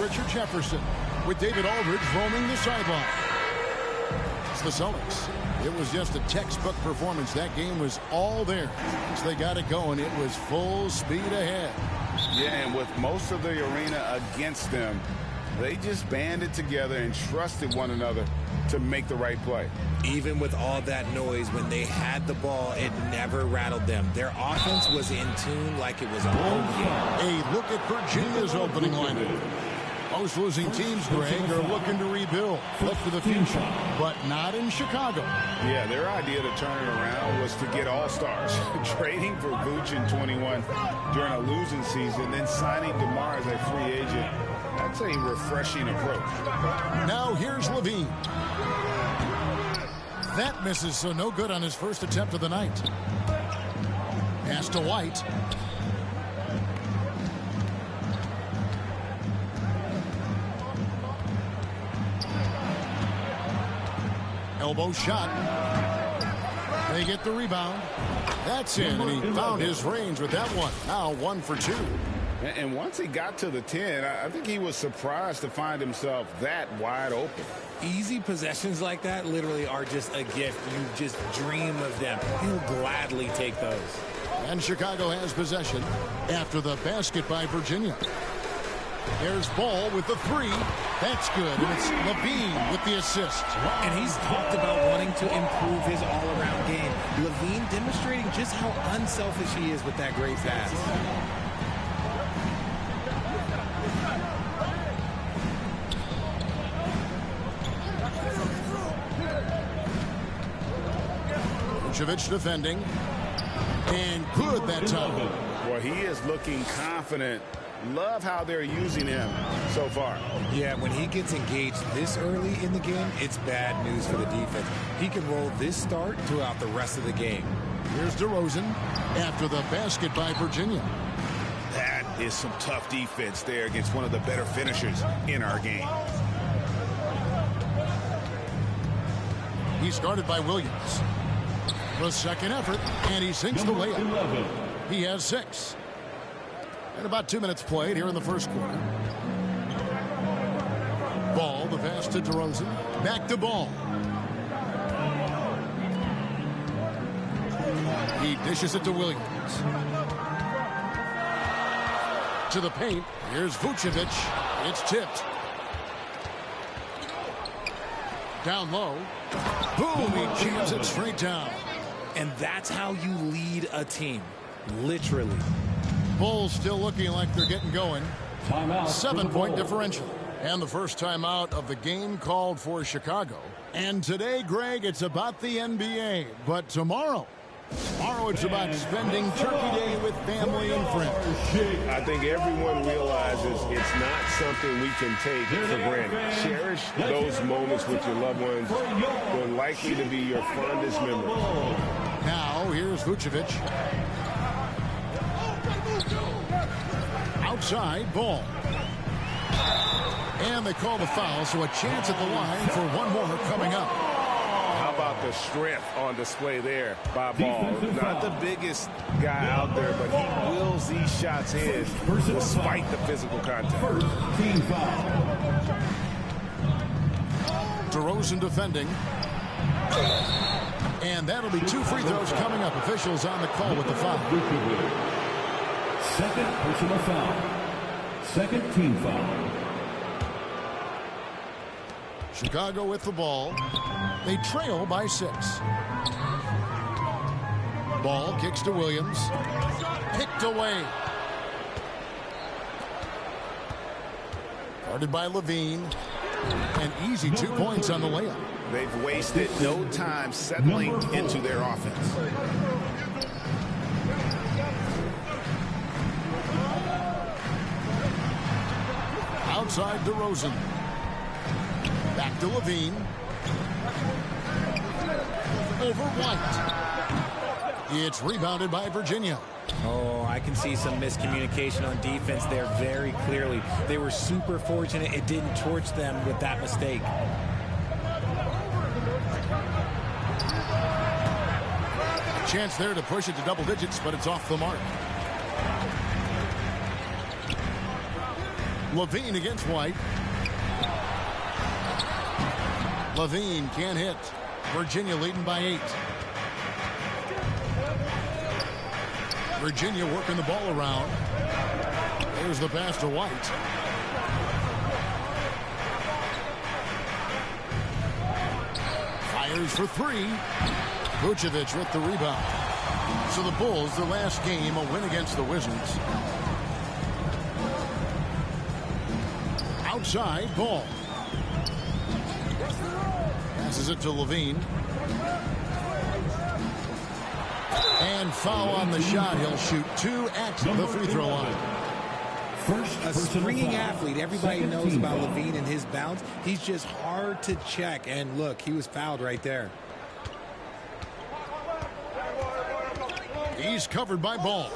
Richard Jefferson, with David Aldridge roaming the sideline. It's the Celtics. It was just a textbook performance. That game was all there. Once they got it going, it was full speed ahead. Yeah, and with most of the arena against them, they just banded together and trusted one another to make the right play. Even with all that noise, when they had the ball, it never rattled them. Their offense was in tune like it was a home game. A look at Virginia's opening lineup. Most losing teams, Greg, are looking to rebuild, look to the future, but not in Chicago. Yeah, their idea to turn it around was to get all-stars. Trading for Vooch in 21 during a losing season, then signing DeMar as a free agent. That's a refreshing approach. Now here's Levine. That misses, so no good on his first attempt of the night. Pass to White. Elbow shot. They get the rebound. That's in, and he found his range with that one. Now 1 for 2. And once he got to the 10, I think he was surprised to find himself that wide open. Easy possessions like that literally are just a gift. You just dream of them. He'll gladly take those. And Chicago has possession after the basket by Virginia. There's Ball with the 3. That's good, and it's Levine with the assist. And he's talked about wanting to improve his all-around game. Levine demonstrating just how unselfish he is with that great pass. Vucevic defending. And good that time. Well, he is looking confident. Love how they're using him so far. Yeah, when he gets engaged this early in the game, it's bad news for the defense. He can roll this start throughout the rest of the game. Here's DeRozan after the basket by Virginia. That is some tough defense there against one of the better finishers in our game. He's guarded by Williams. The second effort, and he sinks the layup. 11. He has 6. And about 2 minutes played here in the first quarter. Ball, the pass to DeRozan. Back to Ball. He dishes it to Williams. To the paint. Here's Vucevic. It's tipped. Down low. Boom! He jams it straight down. And that's how you lead a team. Literally. Bulls still looking like they're getting going. Timeout. 7-point differential. And the first timeout of the game called for Chicago. And today, Greg, it's about the NBA. But tomorrow it's about spending Turkey Day with family and friends. I think everyone realizes it's not something we can take for granted. Cherish those moments with your loved ones. They're likely to be your fondest memories. Now, here's Vucevic. Outside, Ball. And they call the foul, so a chance at the line for one more coming up. How about the strength on display there by Ball? Not the biggest guy out there, but he wills these shots in despite the physical contact. Team foul. DeRozan defending. And that'll be 2 free throws coming up. Officials on the call with the foul. Second personal foul. Second team foul. Chicago with the ball. They trail by 6. Ball kicks to Williams. Picked away. Guarded by Levine. An easy 2 points on the layup. They've wasted no time settling into their offense. Outside DeRozan. Back to Levine. Over White. It's rebounded by Virginia. Oh, I can see some miscommunication on defense there very clearly. They were super fortunate it didn't torch them with that mistake. Chance there to push it to double digits, but it's off the mark. Levine against White. Levine can't hit. Virginia leading by 8. Virginia working the ball around. There's the pass to White. Fires for 3. Vucevic with the rebound. So the Bulls, their last game, a win against the Wizards. Outside, Ball. Passes it to Levine. And foul on the shot. He'll shoot 2 at the free throw line. A springing athlete. Everybody knows about Levine and his bounce. He's just hard to check. And look, he was fouled right there. He's covered by Ball.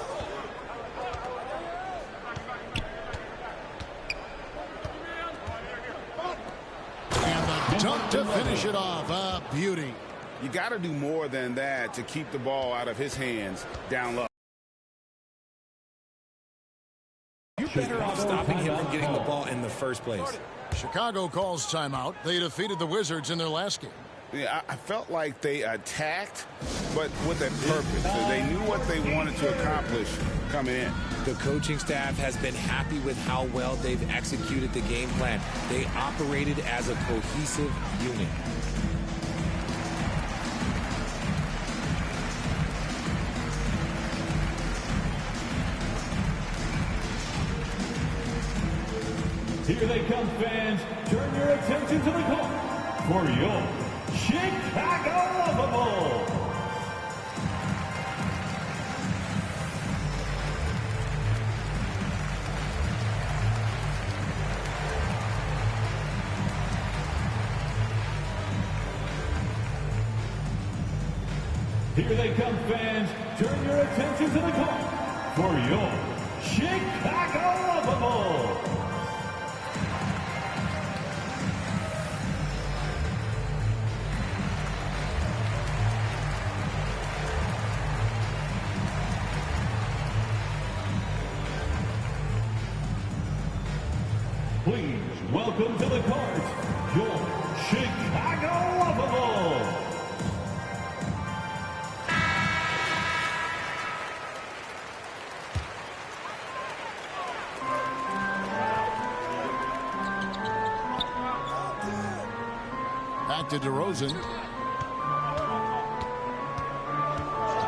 And the dunk to finish it off. A beauty. You got to do more than that to keep the ball out of his hands down low. You're better off stopping him from getting the ball in the first place. Chicago calls timeout. They defeated the Wizards in their last game. Yeah, I felt like they attacked, but with a purpose. They knew what they wanted to accomplish coming in. The coaching staff has been happy with how well they've executed the game plan. They operated as a cohesive unit. Here they come, fans. Turn your attention to the court for your Chicago Bulls. Here they come, fans. Turn your attention to the court for your Chicago Bulls. Please welcome to the court, your Chicago Bulls. Back to DeRozan.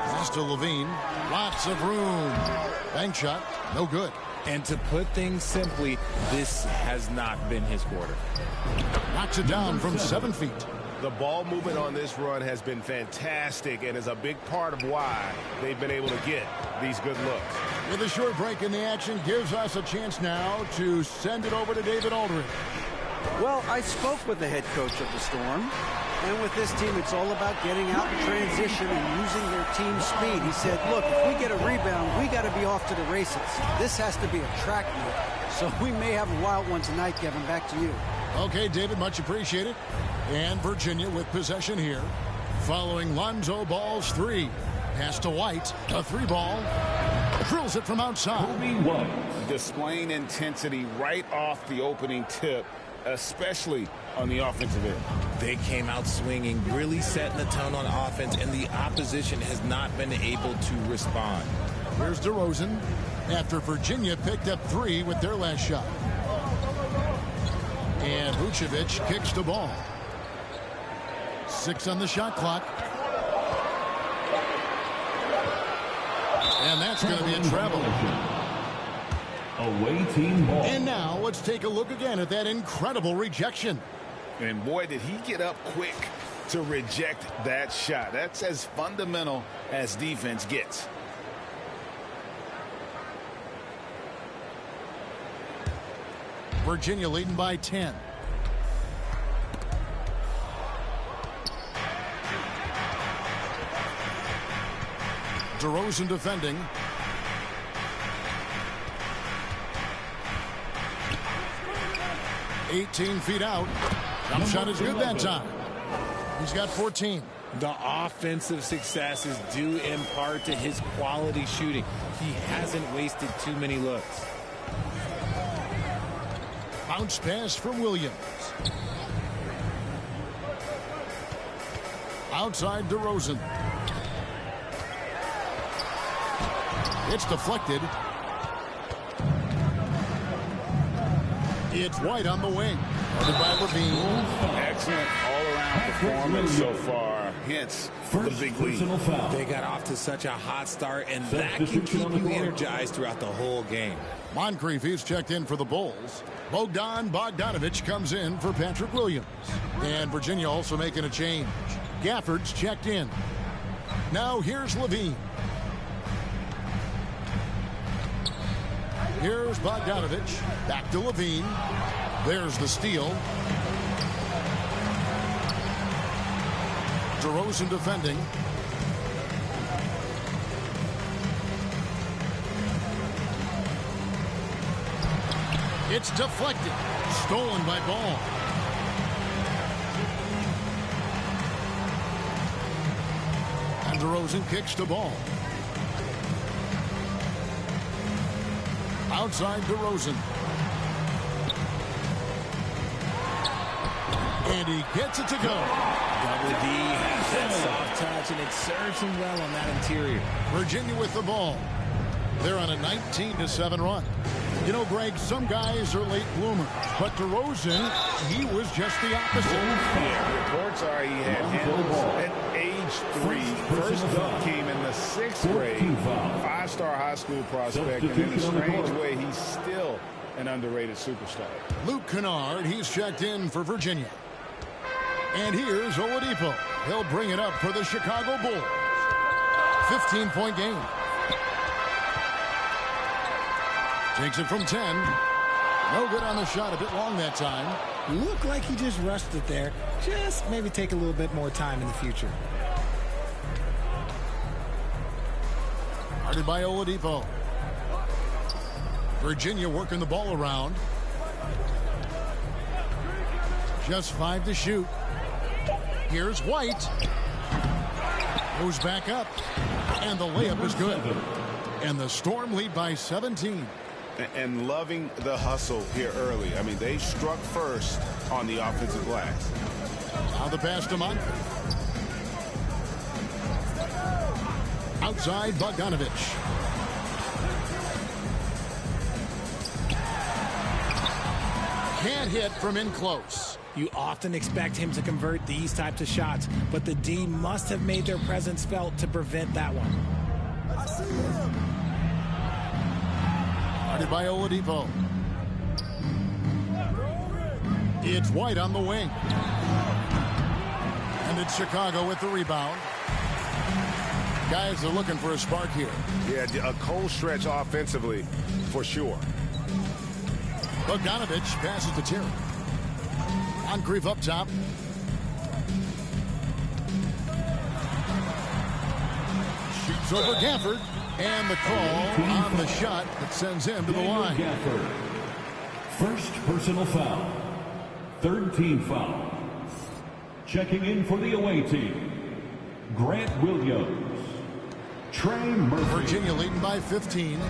Pass to Levine. Lots of room. Bank shot. No good. And to put things simply, this has not been his quarter. Knocks it down from 7 feet. The ball movement on this run has been fantastic and is a big part of why they've been able to get these good looks. With a short break in the action, gives us a chance now to send it over to David Aldridge. Well, I spoke with the head coach of the Storm, and with this team, it's all about getting out in transition and using their team speed. He said, look, if we get a rebound, we got to be off to the races. This has to be a track meet, so we may have a wild one tonight, Kevin. Back to you. Okay, David, much appreciated. And Virginia with possession here. Following Lonzo Ball's 3. Pass to White. A 3-ball. Drills it from outside. Displaying intensity right off the opening tip, especially on the offensive end. They came out swinging, really setting the tone on offense, and the opposition has not been able to respond. Here's DeRozan after Virginia picked up 3 with their last shot. And Vucevic kicks the ball. 6 on the shot clock. And that's going to be a travel. Away team ball. And now let's take a look again at that incredible rejection. And boy, did he get up quick to reject that shot. That's as fundamental as defense gets. Virginia leading by 10. DeRozan defending. "18 feet out. Jump shot is good that time. He's got 14. The offensive success is due in part to his quality shooting. He hasn't wasted too many looks. Bounce pass from Williams. Outside DeRozan. It's deflected. It's White on the wing. Guarded by Levine. Excellent all-around performance so far. Hence the big lead. They got off to such a hot start, and that can keep you energized throughout the whole game. Moncrief, he's checked in for the Bulls. Bogdanovich comes in for Patrick Williams. And Virginia also making a change. Gafford's checked in. Now here's Levine. Here's Bogdanovich. Back to Levine. There's the steal. DeRozan defending. It's deflected. Stolen by Ball. And DeRozan kicks to Ball. Outside DeRozan. And he gets it to go. Double D has that soft touch, and it serves him well on that interior. Virginia with the ball. They're on a 19-7 run. You know, Greg, some guys are late bloomers, but DeRozan, he was just the opposite. Yeah, reports are he had handles at age 3. First dunk came in the 6th grade. 5-star high school prospect, and in a strange way, he's still an underrated superstar. Luke Kennard, he's checked in for Virginia. And here's Oladipo. He'll bring it up for the Chicago Bulls. 15-point game. Takes it from 10. No good on the shot. A bit long that time. Looked like he just rushed it there. Just maybe take a little bit more time in the future. Guarded by Oladipo. Virginia working the ball around. Just 5 to shoot. Here's White. Goes back up. And the layup is good. And the Storm lead by 17. And loving the hustle here early. I mean, they struck first on the offensive glass. Now the pass to Moncrief. Outside Bogdanovich. Can't hit from in close. You often expect him to convert these types of shots, but the D must have made their presence felt to prevent that one. I see him. Guarded by Oladipo. It's White on the wing. And it's Chicago with the rebound. Guys are looking for a spark here. Yeah, a cold stretch offensively, for sure. Bogdanovich passes to Terry. Moncrief up top. Shoots over Gafford. And the call on the shot that sends him to the line. Gafford. First personal foul. Third team foul. Checking in for the away team, Grant Williams. Trey Murphy. Virginia leading by 15.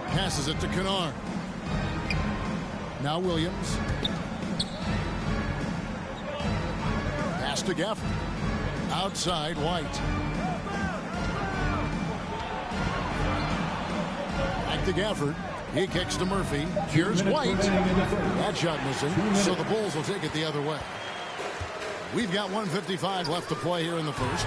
Passes it to Kennard. Now Williams. Pass to Gafford. Outside White. Back to Gafford. He kicks to Murphy. Here's White. That shot missing, so the Bulls will take it the other way. We've got 1:55 left to play here in the first.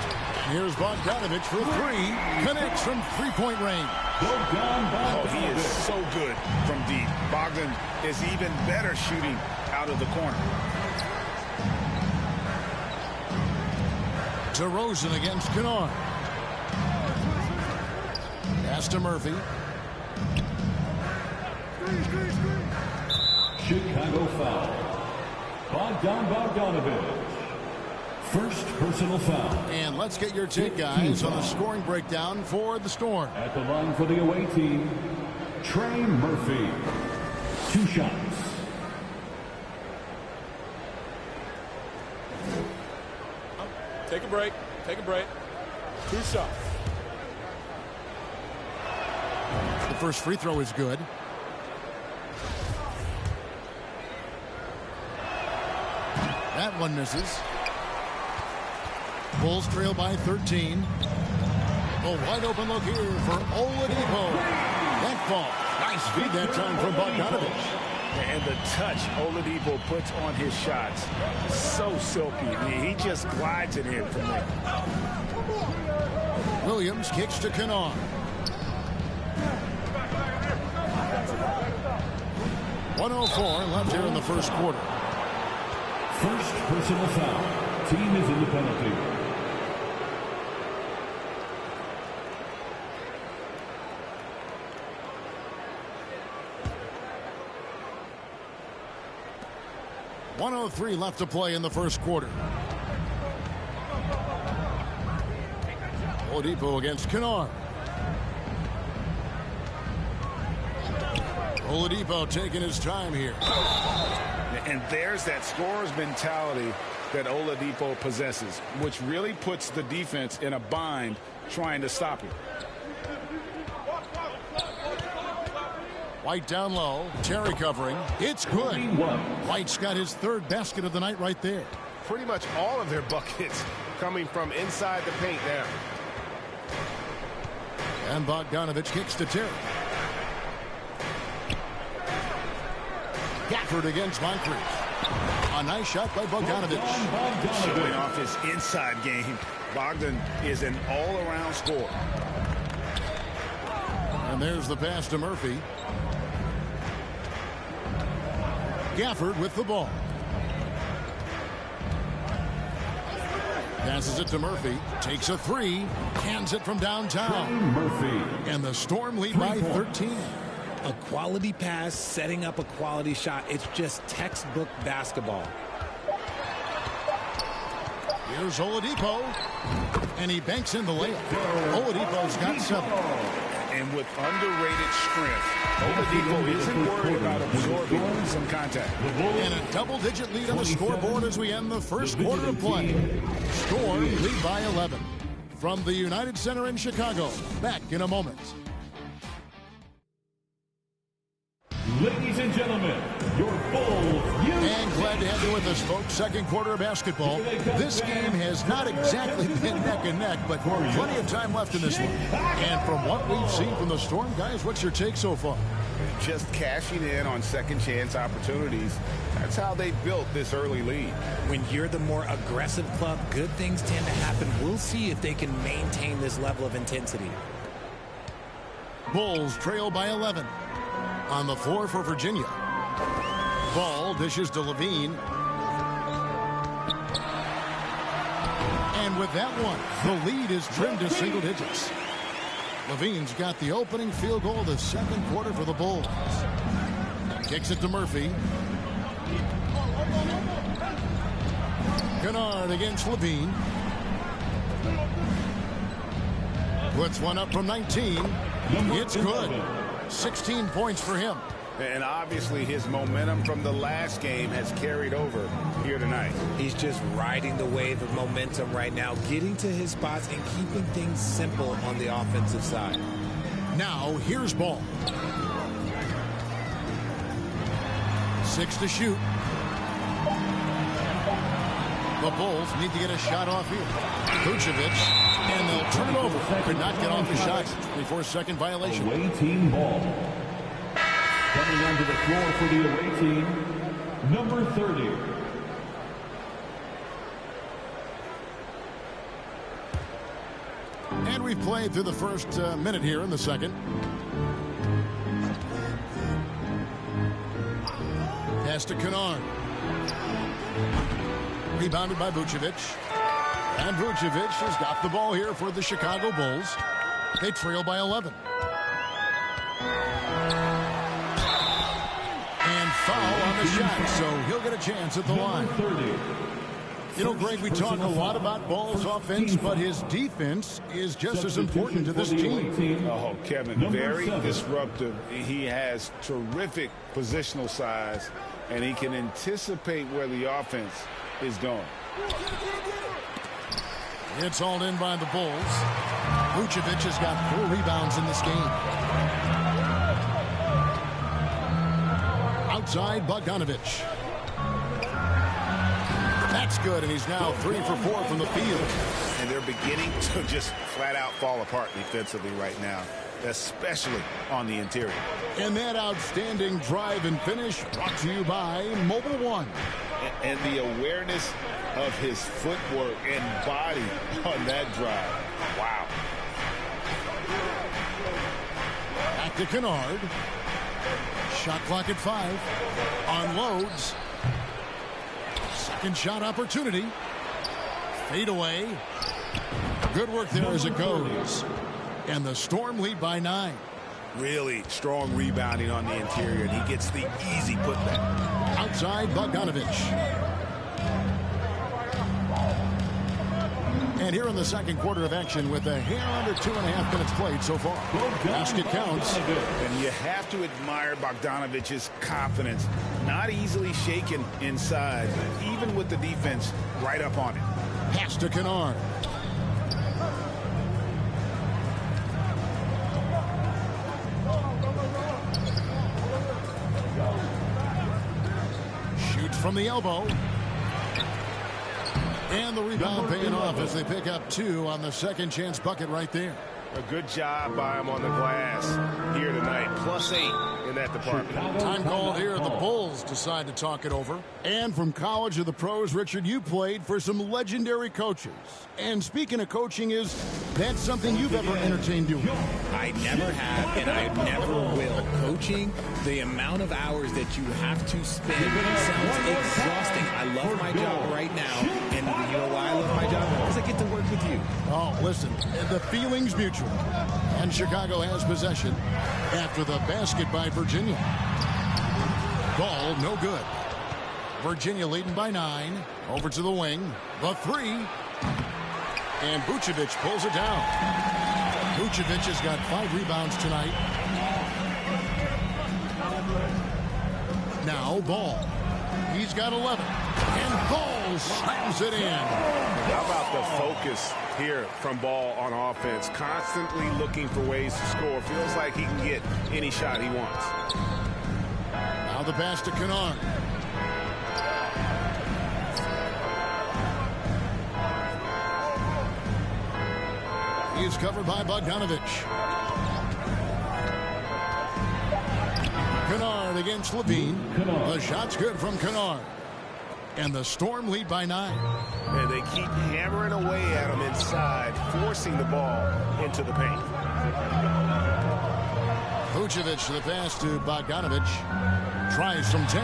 Here's Bogdanovich for 3. Connects from three-point range. Oh, he is so good from deep. Bogdan is even better shooting out of the corner. DeRozan against Kennard. Pass to Murphy. Chicago foul. Bogdanovich. First personal foul. And let's get your take, guys, on the scoring breakdown for the Storm. At the line for the away team, Trey Murphy. 2 shots. Take a break. Take a break. 2 shots. The first free throw is good. That one misses. Bulls trail by 13. A wide open look here for Oladipo. That ball. Nice feed that time from Bogdanovich. And the touch Oladipo puts on his shots, so silky. He just glides it in from there. Williams kicks to Kennard. .104 left here in the first quarter. First personal foul. Team is in the penalty. .103 left to play in the first quarter. Oladipo against Kennard. Oladipo taking his time here. And there's that scorer's mentality that Oladipo possesses, which really puts the defense in a bind trying to stop him. White down low. Terry covering. It's good. White's got his third basket of the night right there. Pretty much all of their buckets coming from inside the paint now. And Bogdanovich kicks to Terry. Gafford against Moncrief. A nice shot by Bogdanovich. Showing off his inside game. Bogdan is an all-around scorer. And there's the pass to Murphy. Gafford with the ball. Passes it to Murphy. Takes a three. Cans it from downtown. Murphy. And the Storm lead by 13. A quality pass, setting up a quality shot. It's just textbook basketball. Here's Oladipo. And he banks in the layup. Oladipo's got 7. And with underrated strength, Oladipo isn't worried about absorbing some contact. And a double-digit lead on the scoreboard as we end the first quarter of play. Storm lead by 11. From the United Center in Chicago. Back in a moment. Ladies and gentlemen, your Bulls. And glad to have you with us, folks. Second quarter of basketball. This game has not exactly been neck and neck, but plenty of time left in this one. And from what we've seen from the Storm, guys, what's your take so far? Just cashing in on second chance opportunities. That's how they built this early lead. When you're the more aggressive club, good things tend to happen. We'll see if they can maintain this level of intensity. Bulls trail by 11. On the floor for Virginia. Ball dishes to Levine. And with that one, the lead is trimmed to single digits. Levine's got the opening field goal of the second quarter for the Bulls. Kicks it to Murphy. Kennard against Levine. Puts one up from 19. It's good. 16 points for him. And obviously his momentum from the last game has carried over here tonight. He's just riding the wave of momentum right now, getting to his spots and keeping things simple on the offensive side. Now here's Ball. 6 to shoot. The Bulls need to get a shot off here. Vucevic. And they'll turn it over. Could not get off the shot before second violation. Away team ball. Coming onto the floor for the away team, number 30. And we've played through the first minute here in the second. Pass to Kennard. Rebounded by Vucevic. And Vucevic has got the ball here for the Chicago Bulls. They trail by 11. And foul on the shot, so he'll get a chance at the line. You know, Greg, we talk a lot about Ball's offense, but his defense is just as important to this team. Oh, Kevin, very disruptive. He has terrific positional size, and he can anticipate where the offense is going. It's hauled in by the Bulls. Vucevic has got 4 rebounds in this game. Outside, Bogdanovich. good, and he's now 3 for 4 from the field. And they're beginning to just flat out fall apart defensively right now, especially on the interior. And that outstanding drive and finish brought to you by Mobile One. And the awareness of his footwork and body on that drive. Wow. Back to Kennard. Shot clock at 5. Unloads. Second shot opportunity. Fade away. Good work there as it goes. And the Storm lead by 9. Really strong rebounding on the interior, and he gets the easy putback. Outside, Bogdanovich. And here in the second quarter of action with a hair under 2.5 minutes played so far. Basket counts. And you have to admire Bogdanovich's confidence. Not easily shaken inside, even with the defense right up on it. Pass to Kennard. Shoots from the elbow. And the rebound paying off as they pick up 2 on the second chance bucket right there. A good job by him on the glass here tonight. +8 in that department. Time called here. The Bulls decide to talk it over. And from college to the pros, Richard, you played for some legendary coaches. And speaking of coaching, is that something you've ever entertained doing? I never have, and I never will. Coaching, the amount of hours that you have to spend sounds exhausting. I love my job right now, and you know why I love my job? Because I get to work with you. Oh, listen, the feeling's mutual. And Chicago has possession after the basket by Virginia. Ball no good. Virginia leading by 9. Over to the wing. The 3. And Vucevic pulls it down. Vucevic has got 5 rebounds tonight. Now Ball. He's got 11. And Ball slams it in. How about the focus here from Ball on offense? Constantly looking for ways to score. Feels like he can get any shot he wants. Now the pass to Kennard. He is covered by Bogdanovich. Kennard against Levine. The shot's good from Kennard. And the Storm lead by 9. And they keep hammering away at him inside, forcing the ball into the paint. Vucevic, the pass to Bogdanovich. Tries from 10.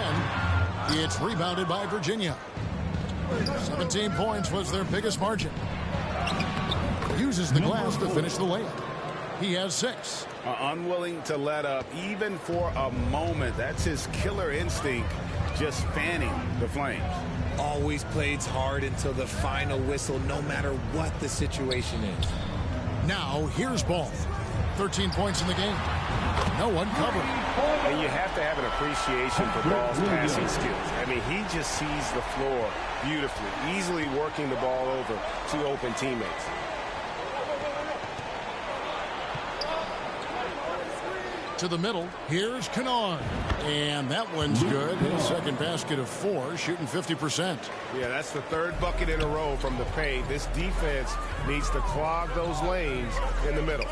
It's rebounded by Virginia. 17 points was their biggest margin. Uses the glass to finish the layup. He has 6. Unwilling to let up even for a moment. That's his killer instinct, just fanning the flames. Always plays hard until the final whistle, no matter what the situation is. Now here's Ball. 13 points in the game. No one covered. And you have to have an appreciation for Ball's passing skills. I mean, he just sees the floor beautifully, easily working the ball over to open teammates. To the middle. Here's Kennard. And that one's good. His second basket of 4, shooting 50%. Yeah, that's the 3rd bucket in a row from the paint. This defense needs to clog those lanes in the middle.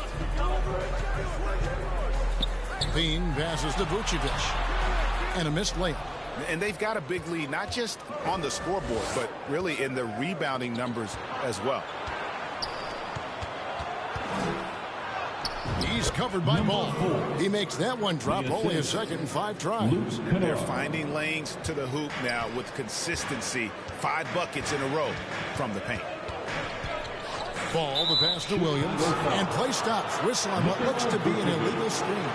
Bean passes to Vucevic. And a missed layup. And they've got a big lead, not just on the scoreboard, but really in the rebounding numbers as well. He's covered by Ball. He makes that one drop, only a second in 5 tries. They're finding lanes to the hoop now with consistency. 5 buckets in a row from the paint. Ball, the pass to Williams. And play stops. Whistle on what looks to be an illegal screen.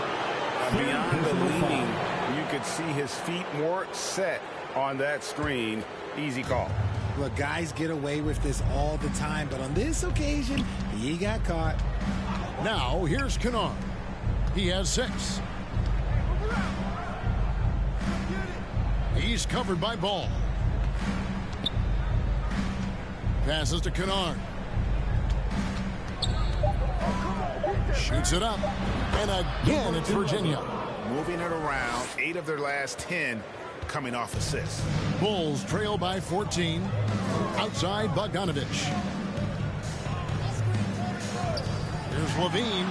Beyond the leaning, you could see his feet more set on that screen. Easy call. Look, guys get away with this all the time, but on this occasion, he got caught. Now, here's Kennard. He has 6. He's covered by Ball. Passes to Kennard. Shoots it up. And again, it's Virginia. Moving it around. 8 of their last 10 coming off assists. Bulls trail by 14. Outside Bogdanovich. Here's Levine.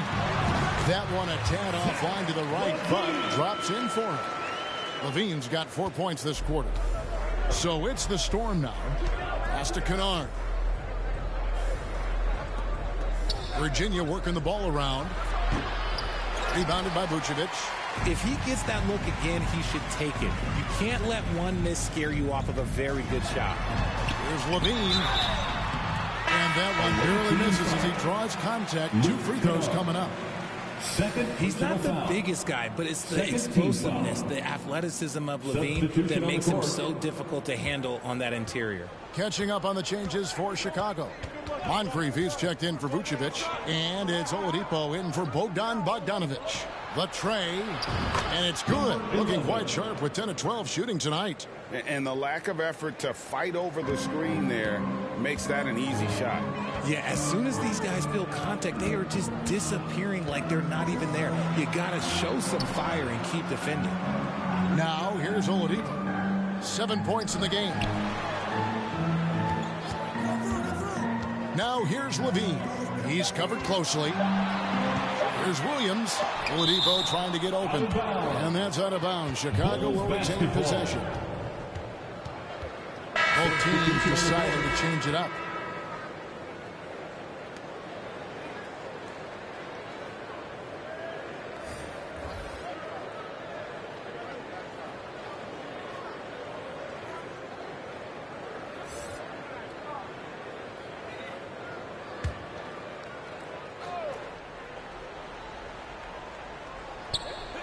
That one a tad offline to the right, but drops in for him. Levine's got 4 points this quarter. So it's the Storm now. Pass to Kennard. Virginia working the ball around. Rebounded by Vucevic. If he gets that look again, he should take it. You can't let one miss scare you off of a very good shot. Here's Levine. And that one barely misses as he draws contact. 2 free throws coming up. He's not the biggest guy, but it's the explosiveness, the athleticism of Levine that makes him so difficult to handle on that interior. Catching up on the changes for Chicago. Moncrief, he's checked in for Vucevic. And it's Oladipo in for Bogdanovich. The tray, and it's good. Looking quite sharp with 10 of 12 shooting tonight. And the lack of effort to fight over the screen there makes that an easy shot. Yeah, as soon as these guys feel contact, they are just disappearing like they're not even there. You got to show some fire and keep defending. Now, here's Oladipo. 7 points in the game. Now, here's Levine. He's covered closely. Here's Williams. Oladipo trying to get open. And that's out of bounds. Chicago will retain possession. Both teams deciding to change it up.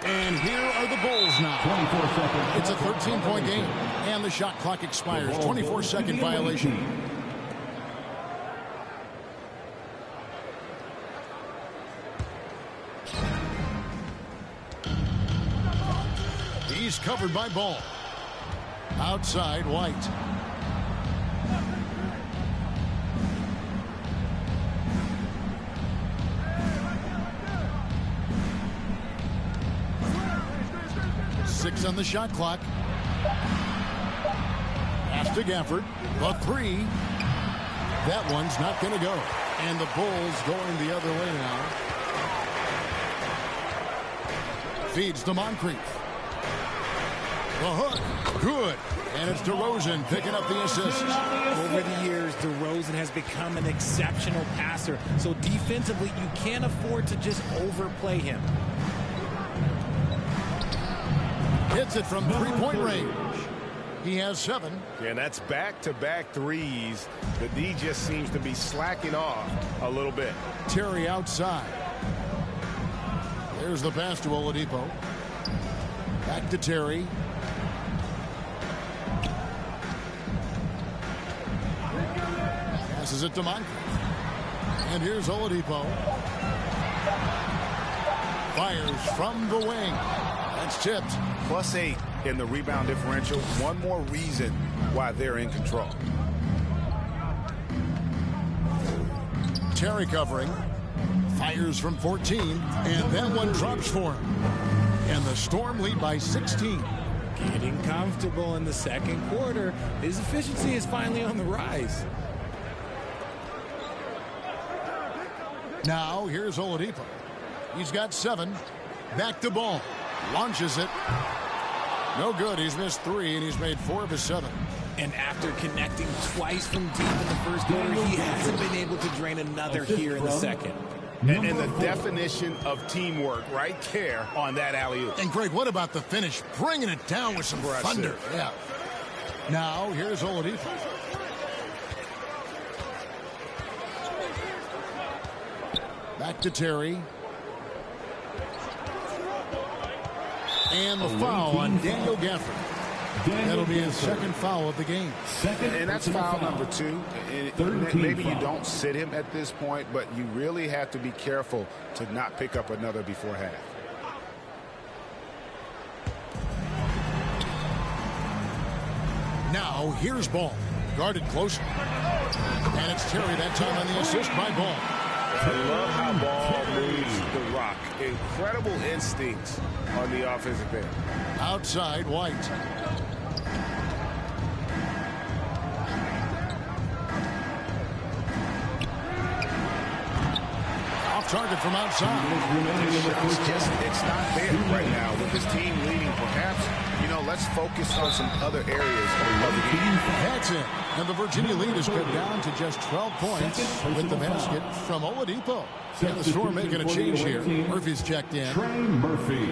And here are the Bulls now. 24 seconds. It's a 13-point game, and the shot clock expires. 24-second violation. He's covered by Ball. Outside, White. Six on the shot clock. Pass to Gafford. The three. That one's not going to go. And the Bulls going the other way now. Feeds to Moncrief. The hook. Good. And it's DeRozan picking up the assist. Over the years, DeRozan has become an exceptional passer. So defensively, you can't afford to just overplay him. Hits it from three-point range. He has 7. And that's back-to-back threes. The D just seems to be slacking off a little bit. Terry outside. There's the pass to Oladipo. Back to Terry. Passes it to Moncrief. And here's Oladipo. Fires from the wing. That's tipped. +8 in the rebound differential. One more reason why they're in control. Terry covering. Fires from 14. And that one drops for him. And the Storm lead by 16. Getting comfortable in the second quarter. His efficiency is finally on the rise. Now, here's Oladipo. He's got 7. Back to Ball. Launches it. No good. He's missed 3, and he's made 4 of his 7. And after connecting twice from deep in the first quarter, he hasn't been able to drain another here in the second. And the definition of teamwork right there on that alley-oop. And, Greg, what about the finish? Bringing it down with some thunder. Yeah. Now, here's Oladipo. Back to Terry. And the foul on Daniel Gafford. That'll be his second foul of the game. And that's foul number 2. And maybe you don't sit him at this point, but you really have to be careful to not pick up another before half. Now, here's Ball. Guarded closely. And it's Terry that time on the assist by Ball. I love how Ball moves the rock. Incredible instincts on the offensive end. Outside, White. target from outside. It's not there right now with his team leading. Perhaps, let's focus on some other areas of the game. That's it. And the Virginia lead is cut down to just 12 points with the basket from Oladipo. And the Storm making a change here. Murphy's checked in. Trey Murphy.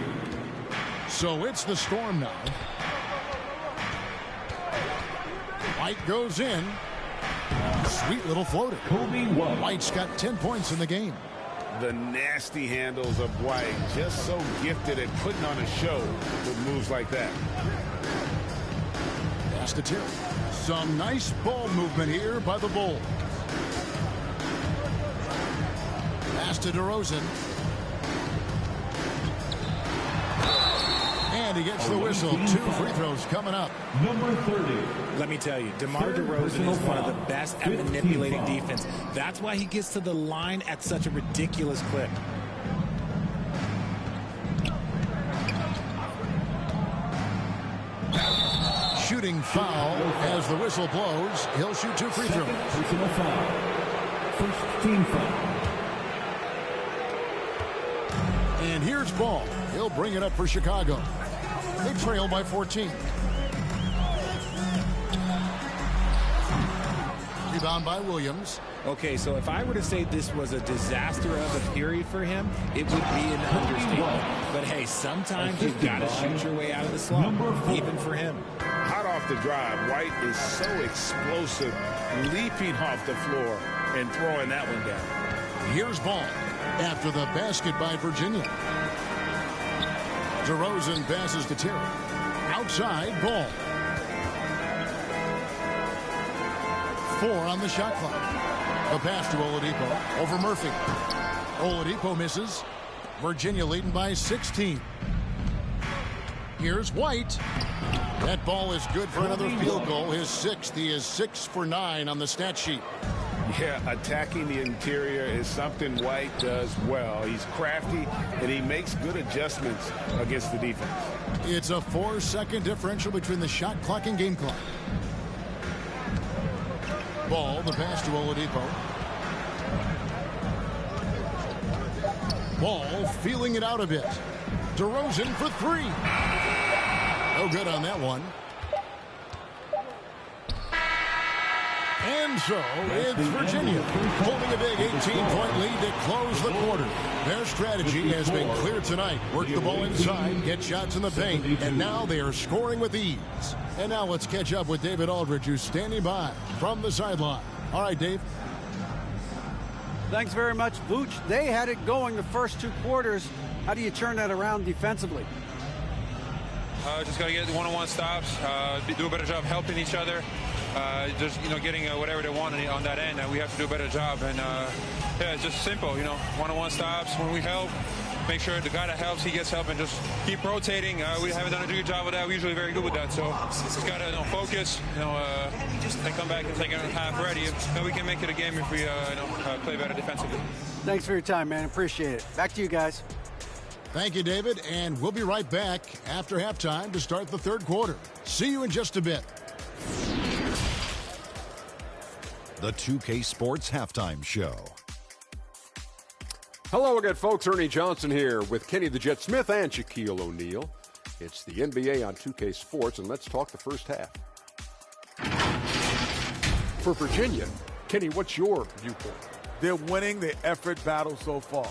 So it's the Storm now. White goes in. Sweet little floater. White's got 10 points in the game. The nasty handles of White, just so gifted at putting on a show with moves like that. Pass to Terry. Some nice ball movement here by the Bulls. Pass to DeRozan. And he gets the whistle. 2 free throws coming up. Number 30. Let me tell you, DeMar DeRozan is one of the best at manipulating defense. That's why he gets to the line at such a ridiculous clip. Shooting foul as the whistle blows. He'll shoot 2 free throws. Personal foul. First team foul. And here's Ball. He'll bring it up for Chicago. They trail by 14. Rebound by Williams. Okay, so if I were to say this was a disaster of a period for him, it would be an understatement. But hey, sometimes you've got to shoot your way out of the slump, even for him. Hot off the drive, White is so explosive, leaping off the floor and throwing that one down. Here's Ball after the basket by Virginia. DeRozan passes to Terry. Outside, Ball. 4 on the shot clock. The pass to Oladipo over Murphy. Oladipo misses. Virginia leading by 16. Here's White. That ball is good for another field goal. His 6th. He is 6 for 9 on the stat sheet. Yeah, attacking the interior is something White does well. He's crafty, and he makes good adjustments against the defense. It's a 4-second differential between the shot clock and game clock. Ball, the pass to Oladipo. Ball feeling it out a bit. DeRozan for 3. No good on that one. And so it's Virginia holding a big 18-point lead to close the quarter. Their strategy has been clear tonight. Work the ball inside, get shots in the paint, and now they are scoring with ease. And now let's catch up with David Aldridge, who's standing by from the sideline. All right, Dave. Thanks very much, Vooch. They had it going the first 2 quarters. How do you turn that around defensively? Just got to get one-on-one stops, do a better job helping each other. Just getting whatever they want on that end, and we have to do a better job. And yeah, it's just simple, one-on-one stops when we help. Make sure the guy that helps, he gets help, and just keep rotating. We haven't done a good job with that. We're usually very good with that, so just got to focus, and come back in the second half ready. And we can make it a game if we play better defensively. Thanks for your time, man. Appreciate it. Back to you guys. Thank you, David, and we'll be right back after halftime to start the 3rd quarter. See you in just a bit. The 2K Sports Halftime Show. Hello again, folks. Ernie Johnson here with Kenny the Jet Smith and Shaquille O'Neal. It's the NBA on 2K Sports, and let's talk the first half. For Virginia, Kenny, what's your viewpoint? They're winning the effort battle so far.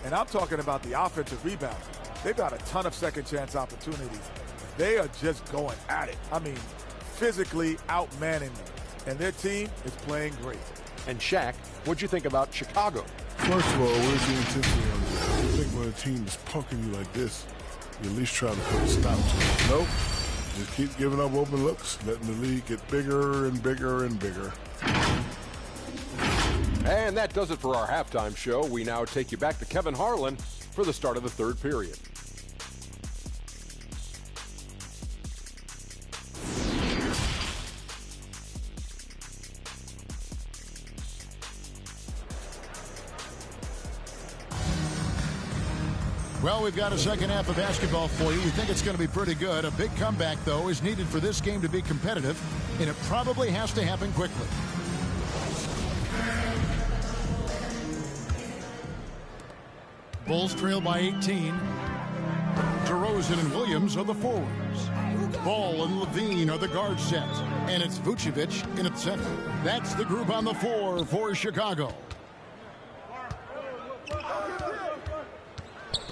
And I'm talking about the offensive rebounds. They've got a ton of second chance opportunities. They are just going at it. I mean, physically outmanning them. And their team is playing great. And Shaq, what'd you think about Chicago? First of all, where's the intensity on this? I think when a team is punking you like this, you at least try to put a stop to it. Nope. Just keep giving up open looks, letting the league get bigger and bigger and bigger. And that does it for our halftime show. We now take you back to Kevin Harlan for the start of the 3rd period. Well, we've got a second half of basketball for you. We think it's going to be pretty good. A big comeback, though, is needed for this game to be competitive, and it probably has to happen quickly. Bulls trail by 18. DeRozan and Williams are the forwards. Ball and Levine are the guard set. And it's Vucevic in at center. That's the group on the floor for Chicago.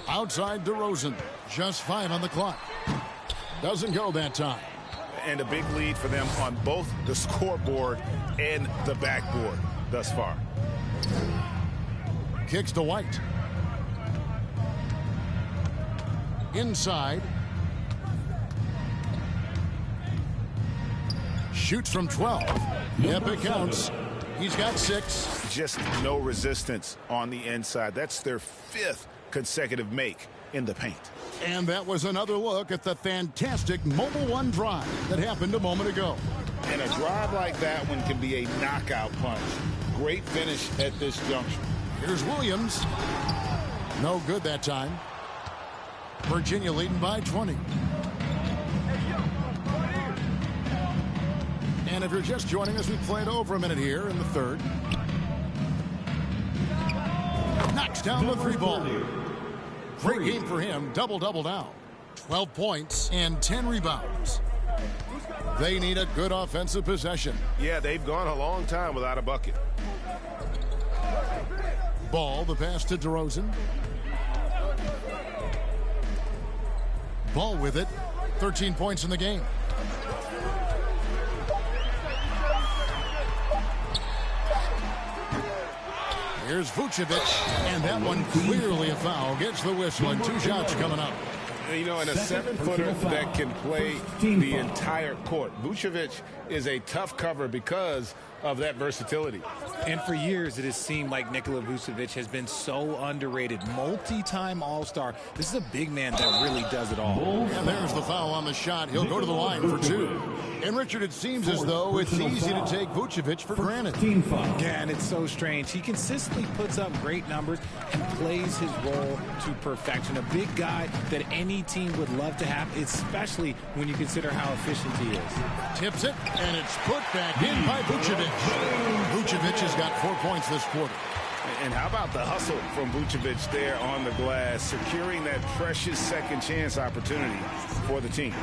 Outside DeRozan. Just 5 on the clock. Doesn't go that time. And a big lead for them on both the scoreboard and the backboard thus far. Kicks to White. Inside. Shoots from 12. Yep, it counts. He's got 6. Just no resistance on the inside. That's their 5th consecutive make in the paint. And that was another look at the fantastic Mobile One drive that happened a moment ago. And a drive like that one can be a knockout punch. Great finish at this juncture. Here's Williams. No good that time. Virginia leading by 20. And if you're just joining us, we played over a minute here in the third. Knocks down the 3 ball. Great game for him. Double-double now. 12 points and 10 rebounds. They need a good offensive possession. Yeah, they've gone a long time without a bucket. Ball, the pass to DeRozan. Ball with it. 13 points in the game. Here's Vucevic, and that one clearly a foul. Gets the whistle, and 2 shots coming up. You know, and a 7-footer that can play the entire court. Vucevic is a tough cover because of that versatility. And for years, it has seemed like Nikola Vucevic has been so underrated. Multi-time All-Star. This is a big man that really does it all. And there's the foul on the shot. He'll go to the line for 2. And, Richard, it seems as though it's easy to take Vucevic for granted. Yeah, and it's so strange. He consistently puts up great numbers and plays his role to perfection. A big guy that any team would love to have, especially when you consider how efficient he is. Tips it, and it's put back in by Vucevic. Vucevic has got 4 points this quarter. And how about the hustle from Vucevic there on the glass, securing that precious second chance opportunity for the team.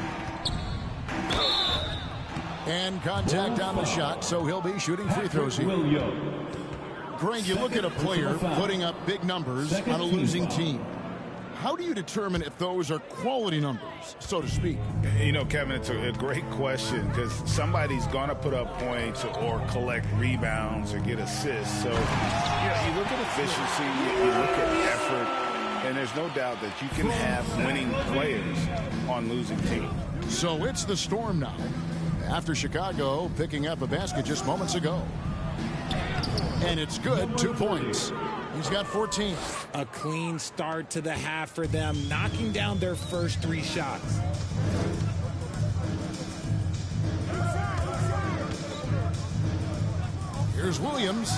And contact on the shot, so he'll be shooting free throws here. Greg, you look at a player putting up big numbers on a losing team. How do you determine if those are quality numbers, so to speak? You know, Kevin, it's a great question because somebody's going to put up points or collect rebounds or get assists. So, you know, you look at efficiency, you look at effort, and there's no doubt that you can have winning players on losing teams. So it's the Storm now, after Chicago picking up a basket just moments ago. And it's good, 2 points. He's got 14. A clean start to the half for them, knocking down their first 3 shots. Here's Williams.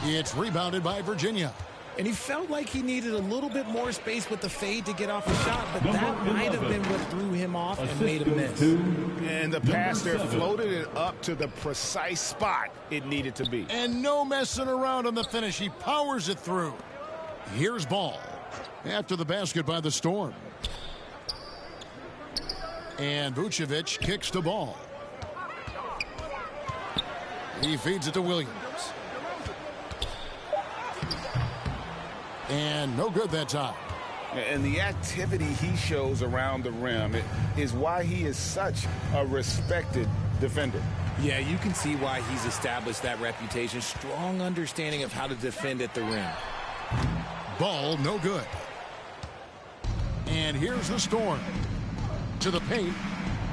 It's rebounded by Virginia. And he felt like he needed a little bit more space with the fade to get off a shot, but that might have been what threw him off and made him miss. And the pass there floated it up to the precise spot it needed to be. And no messing around on the finish. He powers it through. Here's Ball after the basket by the Storm. And Vucevic kicks the ball. He feeds it to Williams. And no good that time. And the activity he shows around the rim is why he is such a respected defender. Yeah, you can see why he's established that reputation. Strong understanding of how to defend at the rim. Ball, no good. And here's the Storm. To the paint.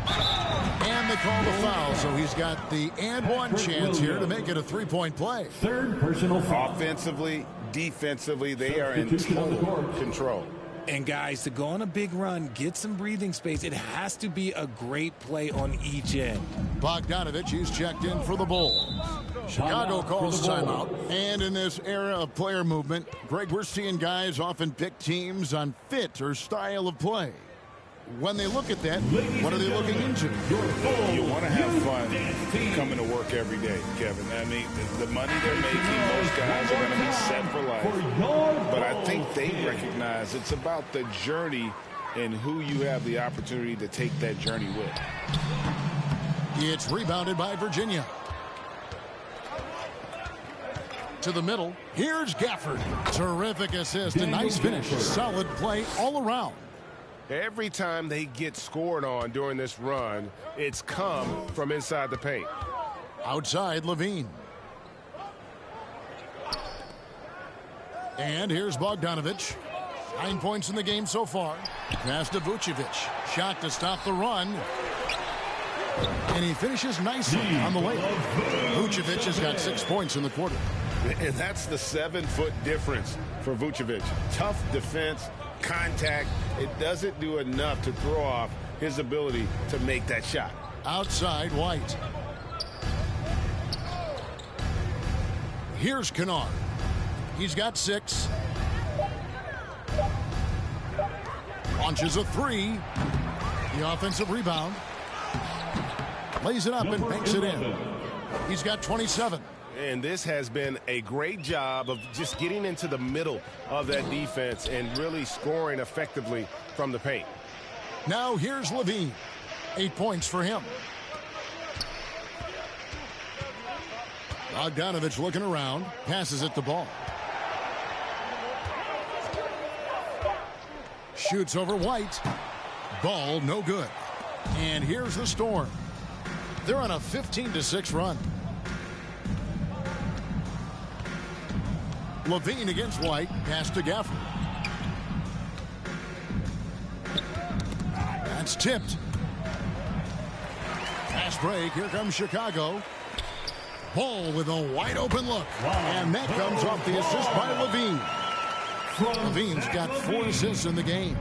And they call the foul, so he's got the and one chance here to make it a 3-point play. Third personal foul. Offensively, defensively, they are in total control. And guys, to go on a big run, get some breathing space, it has to be a great play on each end. Bogdanovich, he's checked in for the Bulls. Chicago calls timeout. And in this era of player movement, Greg, we're seeing guys often pick teams on fit or style of play. when they look at that, what are they looking into? You want to have fun coming to work every day, Kevin. I mean, the money they're making, most guys are going to be set for life. But I think they recognize it's about the journey and who you have the opportunity to take that journey with. It's rebounded by Virginia. To the middle. Here's Gafford. Terrific assist. A nice finish. Solid play all around. Every time they get scored on during this run, it's come from inside the paint. Outside, Levine. And here's Bogdanovich. 9 points in the game so far. Pass to Vucevic. Shot to stop the run. And he finishes nicely on the layup. Vucevic has got 6 points in the quarter. And that's the 7-foot difference for Vucevic. Tough defense, contact. It doesn't do enough to throw off his ability to make that shot. Outside, White. Here's Kennard. He's got 6. Launches a 3. The offensive rebound. Lays it up and banks it in. He's got 27. And this has been a great job of just getting into the middle of that defense and really scoring effectively from the paint. Now here's Levine. 8 points for him. Bogdanovich looking around. Passes it the ball. Shoots over White. Ball no good. And here's the Storm. They're on a 15-6 run. Levine against White. Pass to Gafford. That's tipped. Fast break. Here comes Chicago. Ball with a wide open look. And that comes off the assist by Levine. Levine's got 4 assists in the game.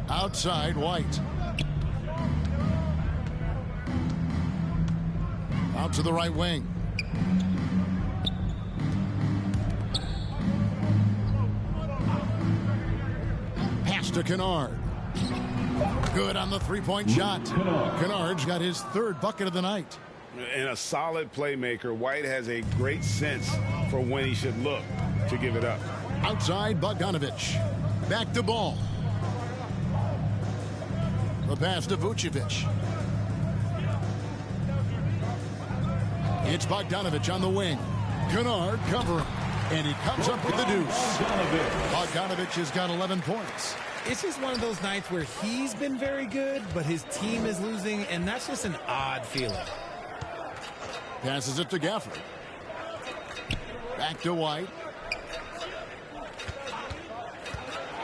Outside, White. Out to the right wing. Pass to Kennard. Good on the 3-point shot. Kennard's got his 3rd bucket of the night. And a solid playmaker. White has a great sense for when he should look to give it up. Outside, Bogdanovich. Back to ball. The pass to Vucevic. It's Bogdanovich on the wing. Kennard covering. And he comes up with the deuce. Bogdanovich has got 11 points. It's just one of those nights where he's been very good, but his team is losing, and that's just an odd feeling. Passes it to Gafford. Back to White.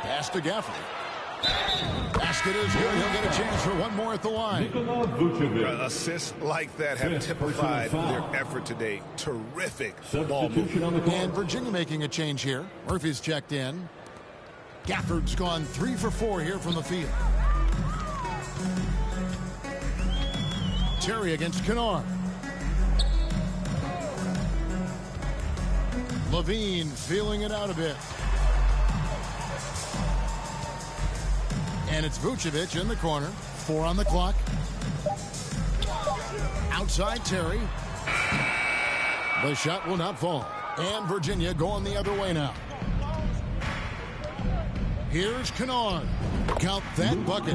Pass to Gafford. Basket is good. He'll get a chance for one more at the line. Assists like that have typified their effort today. Terrific ball movement. And Virginia making a change here. Murphy's checked in. Gafford's gone 3 for 4 here from the field. Terry against Kennard. Levine feeling it out a bit. And it's Vucevic in the corner. 4 on the clock. Outside Terry. The shot will not fall. And Virginia going the other way now. Here's Kennard. Count that bucket.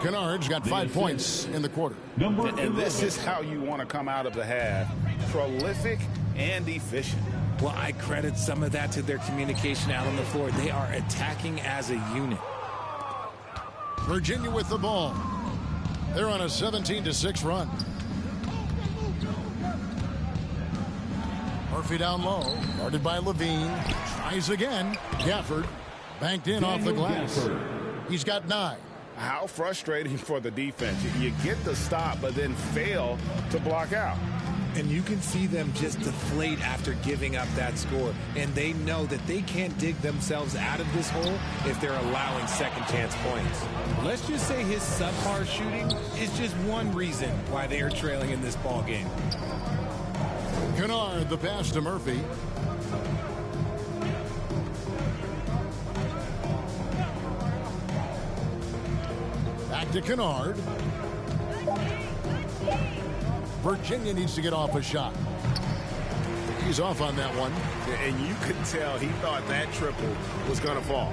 Kennard's got 5 points in the quarter. And this is how you want to come out of the half. Prolific and efficient. Well, I credit some of that to their communication out on the floor. They are attacking as a unit. Virginia with the ball. They're on a 17-6 run. Murphy down low. Guarded by Levine. Tries again. Gafford. Banked in off the glass. He's got 9. How frustrating for the defense. You get the stop, but then fail to block out. And you can see them just deflate after giving up that score. And they know that they can't dig themselves out of this hole if they're allowing second chance points. Let's just say his subpar shooting is just one reason why they are trailing in this ball game. Kennard, the pass to Murphy. Back to Kennard. Virginia needs to get off a shot. He's off on that one. And you could tell he thought that triple was going to fall.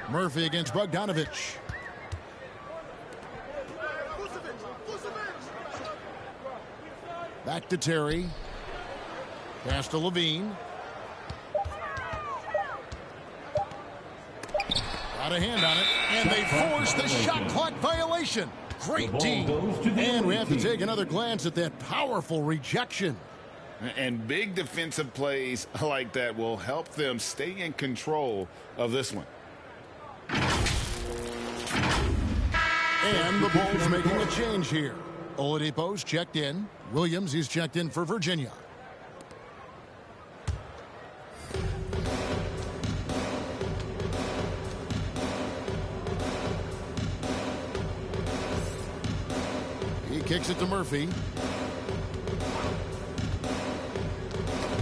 Murphy against Bogdanovich. Back to Terry. Pass to Levine. Got a hand on it, and they force the shot clock violation. Great team. And we have to take another glance at that powerful rejection. And big defensive plays like that will help them stay in control of this one. And the Bulls making a change here. Oladipo's checked in. Williams is checked in for Virginia. He kicks it to Murphy.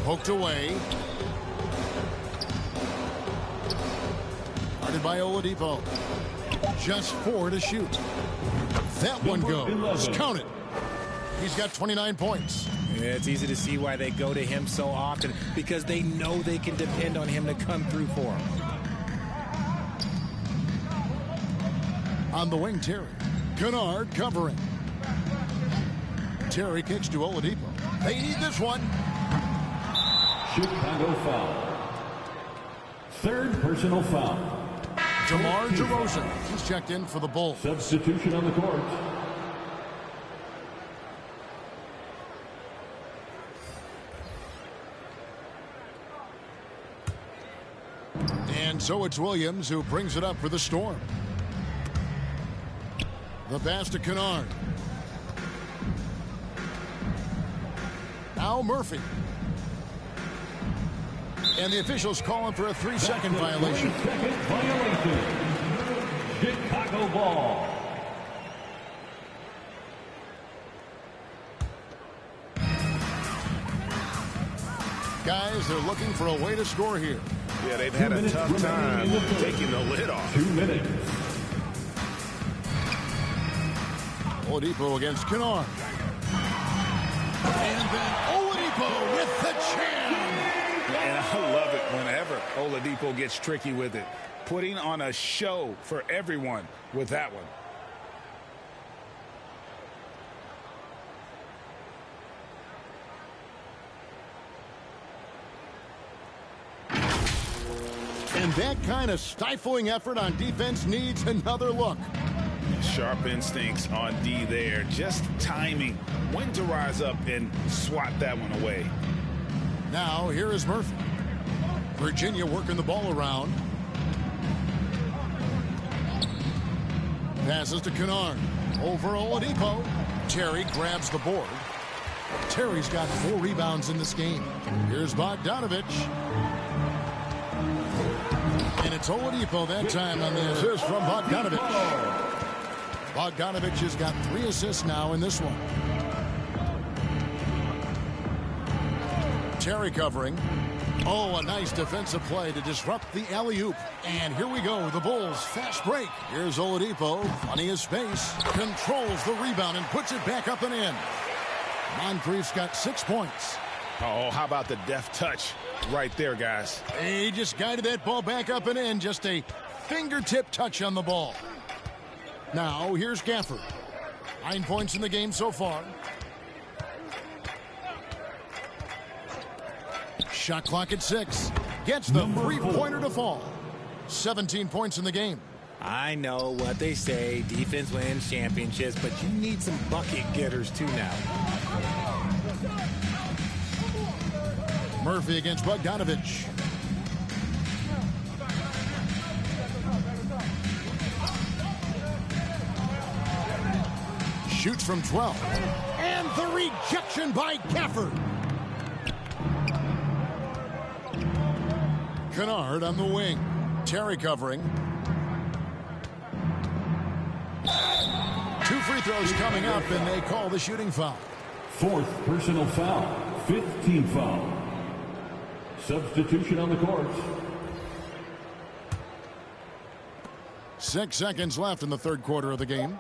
Poked away. Guarded by Oladipo. Just 4 to shoot. That one goes. Count it. He's got 29 points. Yeah, it's easy to see why they go to him so often, because they know they can depend on him to come through for them. On the wing, Terry. Kennard covering. Terry kicks to Oladipo. They need this one. Chicago foul. Third personal foul. DeMar DeRozan. He's checked in for the Bulls. Substitution on the court. And so it's Williams who brings it up for the Storm. The pass to Kennard. Now Murphy. And the officials calling for a 3-second violation. 3-second violation. Chicago ball. Guys, they're looking for a way to score here. Yeah, they've had a tough time taking the lid off. 2 minutes. Oladipo against Kennard. And then Oladipo with the jam. And I love it whenever Oladipo gets tricky with it. Putting on a show for everyone with that one. And that kind of stifling effort on defense needs another look. Sharp instincts on D there. Just timing when to rise up and swat that one away. Now, here is Murphy. Virginia working the ball around. Passes to Kennard. Over Oladipo. Terry grabs the board. Terry's got 4 rebounds in this game. Here's Bogdanovich. And it's Oladipo that time on the assist from Bogdanovich. Bogdanovich has got 3 assists now in this one. Terry covering. Oh, a nice defensive play to disrupt the alley-oop. And here we go, the Bulls fast break. Here's Oladipo, plenty of space, controls the rebound and puts it back up and in. Moncrief's got 6 points. Oh, how about the deft touch right there, guys? He just guided that ball back up and in. Just a fingertip touch on the ball. Now, here's Gafford. 9 points in the game so far. Shot clock at 6. Gets the 3-pointer to fall. 17 points in the game. I know what they say, defense wins championships, but you need some bucket getters too now. Murphy against Bogdanovich. Shoots from 12. And the rejection by Gafford. Kennard on the wing. Terry covering. 2 free throws coming up, and they call the shooting foul. 4th personal foul. 5th team foul. Substitution on the court. 6 seconds left in the third quarter of the game.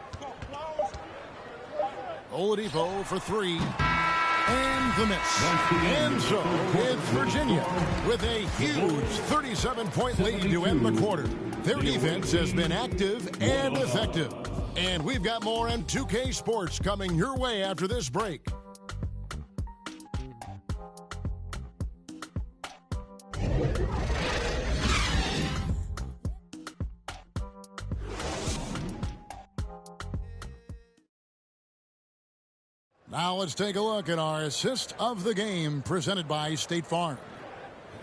Oladipo for three. And the miss. And so it's Virginia with a huge 37-point lead to end the quarter. Their defense has been active and effective. And we've got more M2K Sports coming your way after this break. Now let's take a look at our assist of the game presented by State Farm.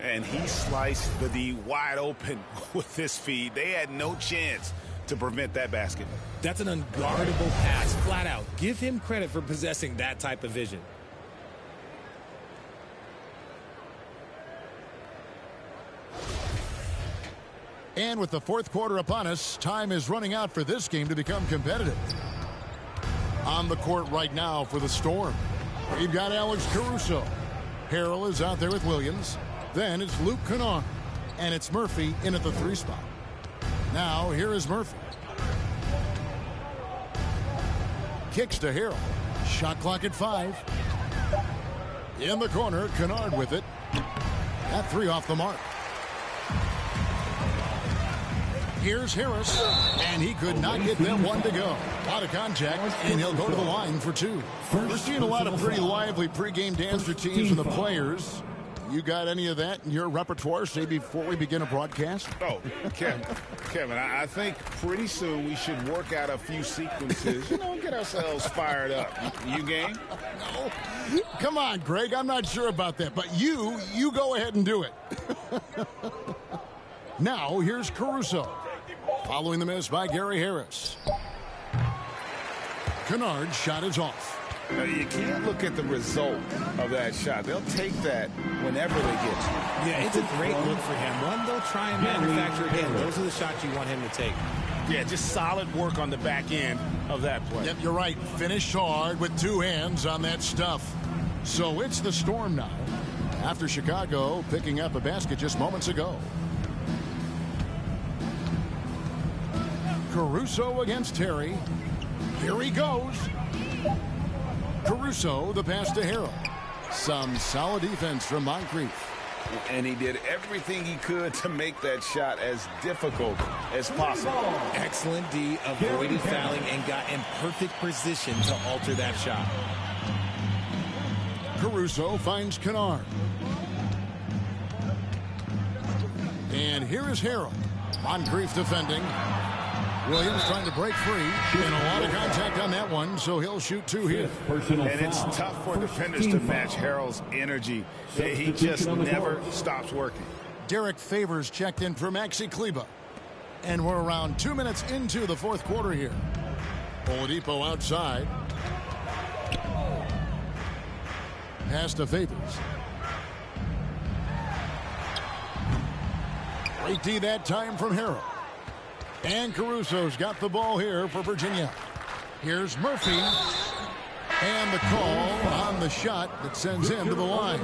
And he sliced the D wide open with this feed. They had no chance to prevent that basket. That's an unguardable pass, flat out. Give him credit for possessing that type of vision. And with the fourth quarter upon us, time is running out for this game to become competitive. On the court right now for the Storm, we've got Alex Caruso. Harrell is out there with Williams. Then it's Luke Kennard. And it's Murphy in at the 3 spot. Now here is Murphy. Kicks to Harrell. Shot clock at 5. In the corner, Kennard with it. That 3 off the mark. Here's Harris, and he could not get that one to go. Out of contact, and he'll go to the line for 2. We're seeing a lot of pretty lively pregame dance routines from the players. You got any of that in your repertoire, say, before we begin a broadcast? Oh, Kevin, I think pretty soon we should work out a few sequences, get ourselves fired up. You game? No. Come on, Greg, I'm not sure about that, but you go ahead and do it. Now, here's Caruso. Following the miss by Gary Harris. Kennard's shot is off. Now, you can't look at the result of that shot. They'll take that whenever they get it. Yeah, it's a great look for him. One, they'll try and manufacture again. Those are the shots you want him to take. Yeah, just solid work on the back end of that play. Yep, you're right. Finished hard with 2 hands on that stuff. So it's the Storm now. After Chicago picking up a basket just moments ago. Caruso against Terry. Here he goes. Caruso, the pass to Harrell. Some solid defense from Moncrief. And he did everything he could to make that shot as difficult as possible. Excellent D, avoided fouling, and got in perfect position to alter that shot. Caruso finds Kennard. And here is Harrell. Moncrief defending. Williams trying to break free, and a lot of contact on that one, so he'll shoot 2 here. And it's tough for defenders to match Harrell's energy. He just never stops working. Derek Favors checked in for Maxi Kleba. And we're around 2 minutes into the fourth quarter here. Oladipo outside. Pass to Favors. Great D that time from Harrell. And Caruso's got the ball here for Virginia. Here's Murphy. And the call on the shot that sends him to the line.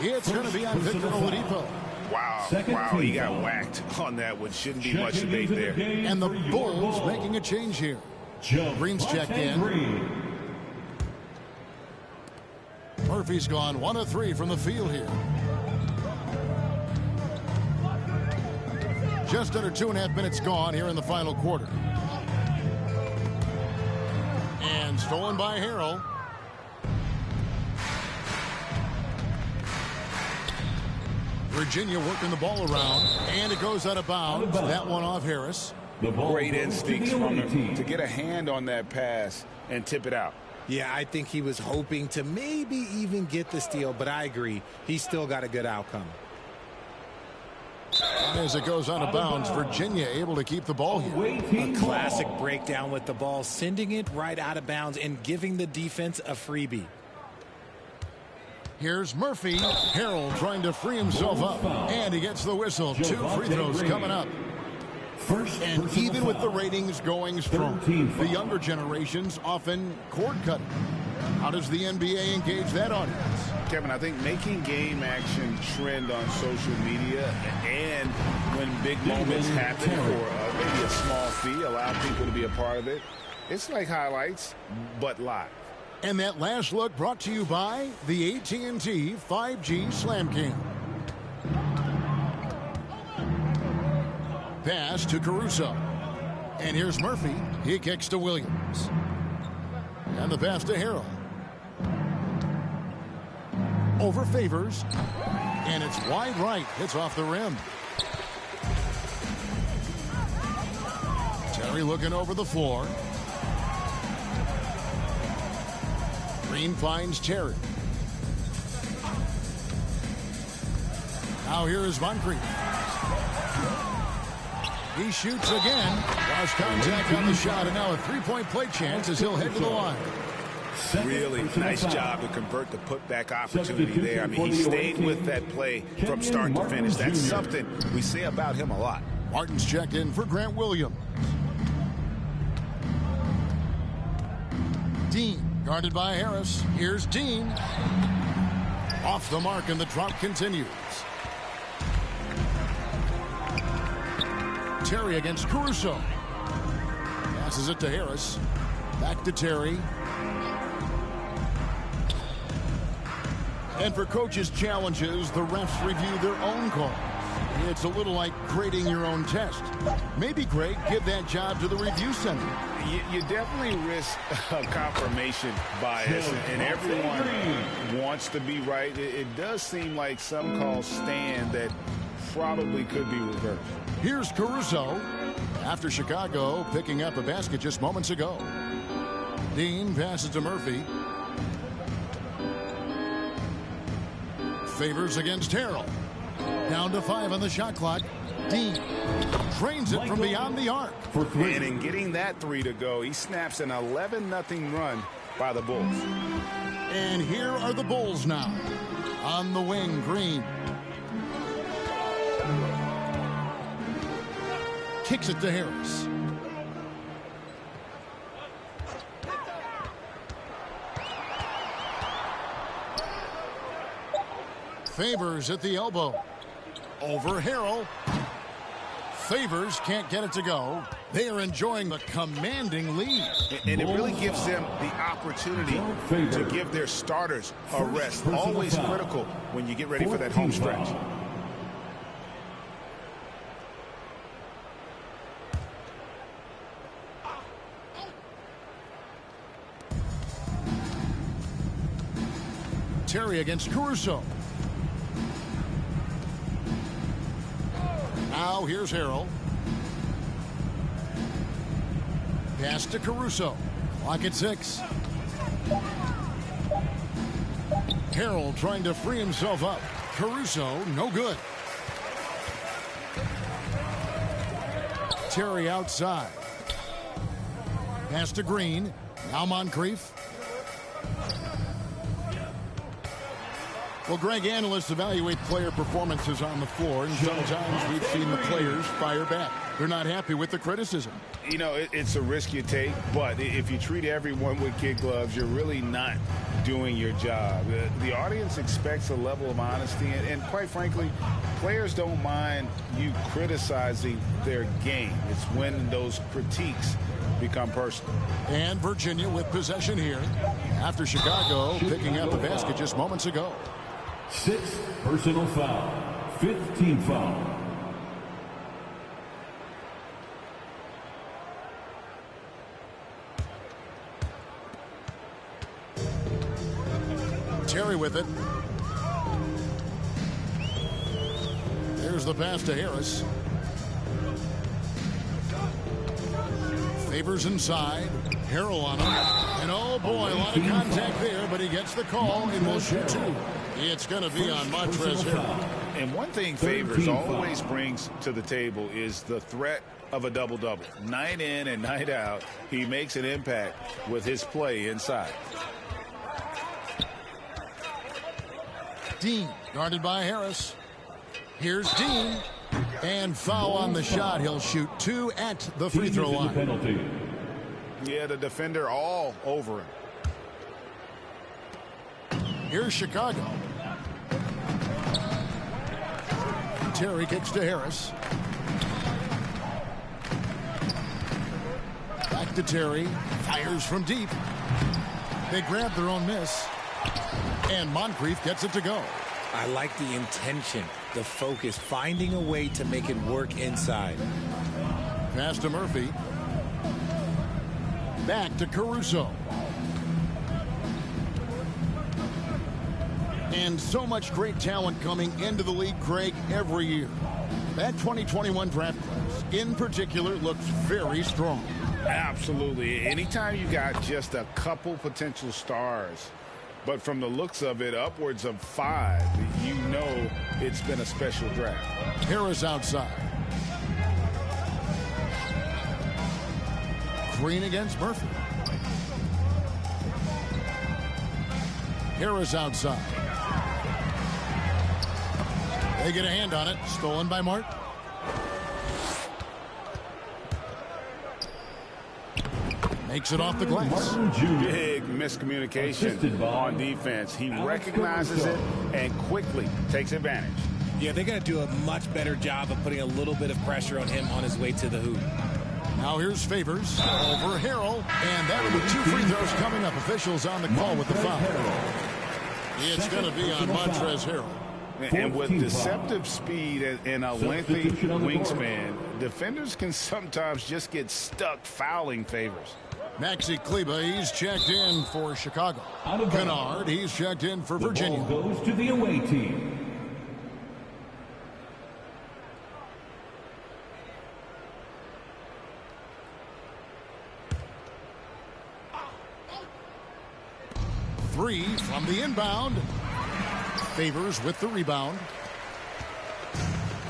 It's going to be on Victor Oladipo. Wow, he got whacked on that one. Shouldn't be much debate there. And the Bulls making a change here. Green's checked in. Murphy's gone 1 of 3 from the field here. Just under 2.5 minutes gone here in the final quarter. And stolen by Harrell. Virginia working the ball around, and it goes out of bounds. That one off Harris. Great instincts from him to get a hand on that pass and tip it out. Yeah, I think he was hoping to maybe even get the steal, but I agree. He's still got a good outcome. As it goes out of bounds, Virginia able to keep the ball here. A classic breakdown with the ball, sending it right out of bounds and giving the defense a freebie. Here's Murphy. Harrell trying to free himself up, and he gets the whistle. 2 free throws coming up. And even with the ratings going strong, the younger generations often cord cutting. How does the NBA engage that audience? Kevin, I think making game action trend on social media and when big moments happen for maybe a small fee, allow people to be a part of it. It's like highlights, but live. And that last look brought to you by the AT&T 5G Slam Cam. Pass to Caruso. And here's Murphy. He kicks to Williams. And the pass to Harrell. Over Favors. And it's wide right. Hits off the rim. Terry looking over the floor. Green finds Terry. Now here is Moncrief. He shoots again. Lost contact on the shot, and now a three-point play chance as he'll head to the line. Really nice job to convert the putback opportunity there. I mean, he stayed with that play from start to finish. That's something we say about him a lot. Martin's checked in for Grant Williams. Dean, guarded by Harris. Here's Dean. Off the mark, and the drop continues. Terry against Caruso. Passes it to Harris. Back to Terry. And for coaches' challenges, the refs review their own calls. It's a little like grading your own test. Maybe, Greg, give that job to the review center. You definitely risk a confirmation bias, and everyone wants to be right. It does seem like some calls stand that probably could be reversed. Here's Caruso after Chicago picking up a basket just moments ago. Dean passes to Murphy. Favors against Harrell. Down to 5 on the shot clock. Dean drains it from beyond the arc. And in getting that three to go, he snaps an 11-0 run by the Bulls. And here are the Bulls now. On the wing, Green. Kicks it to Harris. Favors at the elbow. Over Harrell. Favors can't get it to go. They are enjoying the commanding lead. And it really gives them the opportunity to give their starters a rest. Always critical when you get ready for that home stretch. Terry against Caruso. Now here's Harrell. Pass to Caruso. Clock at 6. Harrell trying to free himself up. Caruso, no good. Terry outside. Pass to Green. Now Moncrief. Well, Greg, analysts evaluate player performances on the floor, and sometimes we've seen the players fire back. They're not happy with the criticism. You know, it's a risk you take, but if you treat everyone with kid gloves, you're really not doing your job. The audience expects a level of honesty, and quite frankly, players don't mind you criticizing their game. It's when those critiques become personal. And Virginia with possession here after Chicago picking up a basket just moments ago. 6 personal foul. 15 foul. Terry with it. There's the pass to Harris. Favors inside. Harrell on him. And oh boy, a lot of contact there, but he gets the call and will shoot 2. It's going to be on Montrezl Harrell. And one thing Favors always brings to the table is the threat of a double-double. Night in and night out, he makes an impact with his play inside. Dean, guarded by Harris. Here's Dean. And foul on the shot. He'll shoot 2 at the free throw line. Yeah, the defender all over him. Here's Chicago. Terry kicks to Harris. to Terry. Fires from deep. They grab their own miss. And Moncrief gets it to go. I like the intention, the focus, finding a way to make it work inside. Pass to Murphy. Back to Caruso. And so much great talent coming into the league, Craig, every year. That 2021 draft class, in particular, looks very strong. Absolutely. Anytime you got just a couple potential stars, but from the looks of it, upwards of 5, you know it's been a special draft. Harris outside. Green against Murphy. Harris outside. They get a hand on it. Stolen by Mart. Makes it off the glass. Big miscommunication on defense. He recognizes it and quickly takes advantage. Yeah, they got to do a much better job of putting a little bit of pressure on him on his way to the hoop. Now here's Favors over Harrell. And that'll be 2 free throws coming up. Officials on the call with the foul. It's going to be on Montrezl Harrell. And with deceptive speed and a lengthy wingspan, defenders can sometimes just get stuck fouling Favors. Maxi Kleba, he's checked in for Chicago. Kennard, he's checked in for Virginia. The ball goes to the away team. Three from the inbound. Favors with the rebound.